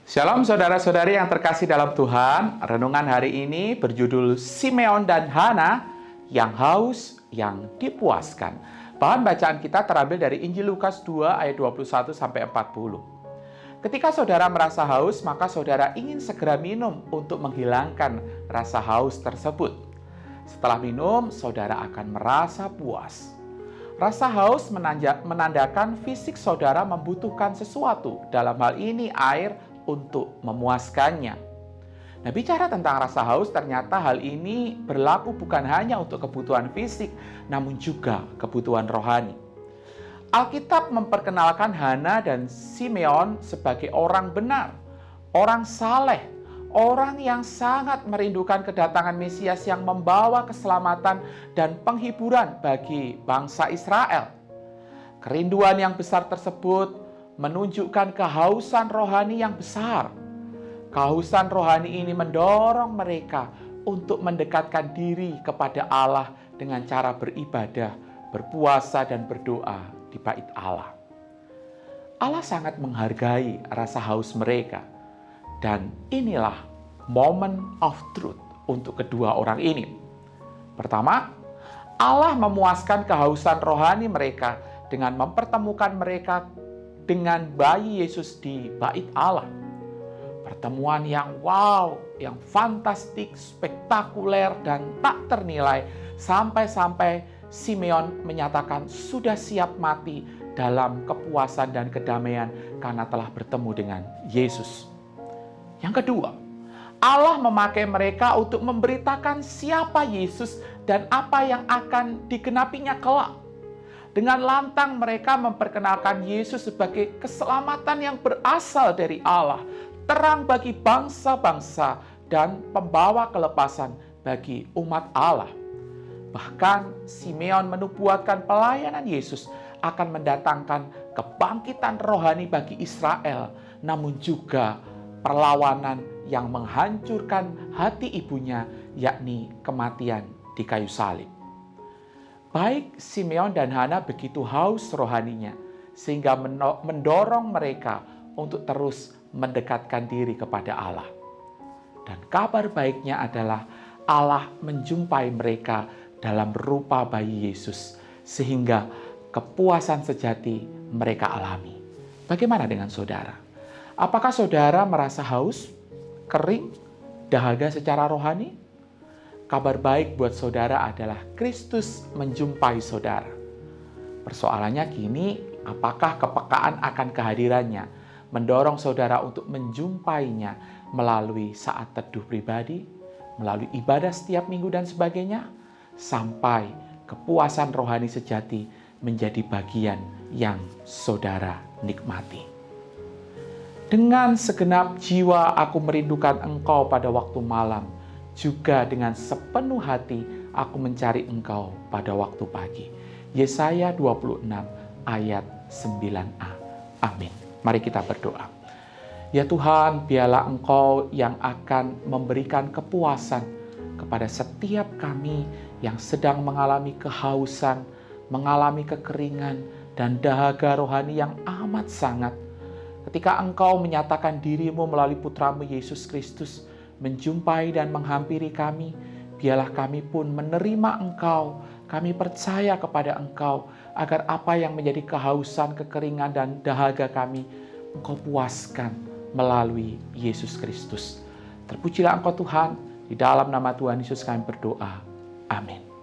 Shalom saudara-saudari yang terkasih dalam Tuhan. Renungan hari ini berjudul Simeon dan Hana yang haus, yang dipuaskan. Bahan bacaan kita terambil dari Injil Lukas 2 ayat 21 sampai 40. Ketika saudara merasa haus, maka saudara ingin segera minum untuk menghilangkan rasa haus tersebut. Setelah minum, saudara akan merasa puas. Rasa haus menandakan fisik saudara membutuhkan sesuatu, dalam hal ini air, untuk memuaskannya. Nah, bicara tentang rasa haus, ternyata hal ini berlaku bukan hanya untuk kebutuhan fisik, namun juga kebutuhan rohani. Alkitab memperkenalkan Hana dan Simeon sebagai orang benar, orang saleh, orang yang sangat merindukan kedatangan Mesias yang membawa keselamatan dan penghiburan bagi bangsa Israel. Kerinduan yang besar tersebut menunjukkan kehausan rohani yang besar. Kehausan rohani ini mendorong mereka untuk mendekatkan diri kepada Allah dengan cara beribadah, berpuasa, dan berdoa di bait Allah. Allah sangat menghargai rasa haus mereka. Dan inilah moment of truth untuk kedua orang ini. Pertama, Allah memuaskan kehausan rohani mereka dengan mempertemukan mereka dengan bayi Yesus di bait Allah. Pertemuan yang wow, yang fantastik, spektakuler, dan tak ternilai, sampai-sampai Simeon menyatakan sudah siap mati dalam kepuasan dan kedamaian karena telah bertemu dengan Yesus. Yang kedua, Allah memakai mereka untuk memberitakan siapa Yesus dan apa yang akan digenapinya kelak. Dengan lantang mereka memperkenalkan Yesus sebagai keselamatan yang berasal dari Allah, terang bagi bangsa-bangsa, dan pembawa kelepasan bagi umat Allah. Bahkan Simeon menubuatkan pelayanan Yesus akan mendatangkan kebangkitan rohani bagi Israel, namun juga perlawanan yang menghancurkan hati ibunya, yakni kematian di kayu salib. Baik Simeon dan Hana begitu haus rohaninya, sehingga mendorong mereka untuk terus mendekatkan diri kepada Allah. Dan kabar baiknya adalah Allah menjumpai mereka dalam rupa bayi Yesus, sehingga kepuasan sejati mereka alami. Bagaimana dengan saudara? Apakah saudara merasa haus, kering, dahaga secara rohani? Kabar baik buat saudara adalah Kristus menjumpai saudara. Persoalannya kini, apakah kepekaan akan kehadirannya mendorong saudara untuk menjumpainya melalui saat teduh pribadi, melalui ibadah setiap minggu dan sebagainya, sampai kepuasan rohani sejati menjadi bagian yang saudara nikmati. Dengan segenap jiwa aku merindukan Engkau pada waktu malam, juga dengan sepenuh hati aku mencari Engkau pada waktu pagi. Yesaya 26 ayat 9a. Amin. Mari kita berdoa. Ya Tuhan, biarlah Engkau yang akan memberikan kepuasan kepada setiap kami yang sedang mengalami kehausan, mengalami kekeringan, dan dahaga rohani yang amat sangat. Ketika Engkau menyatakan diri-Mu melalui Putra-Mu Yesus Kristus, menjumpai dan menghampiri kami, biarlah kami pun menerima Engkau. Kami percaya kepada Engkau, agar apa yang menjadi kehausan, kekeringan, dan dahaga kami, Engkau puaskan melalui Yesus Kristus. Terpujilah Engkau Tuhan, di dalam nama Tuhan Yesus kami berdoa. Amin.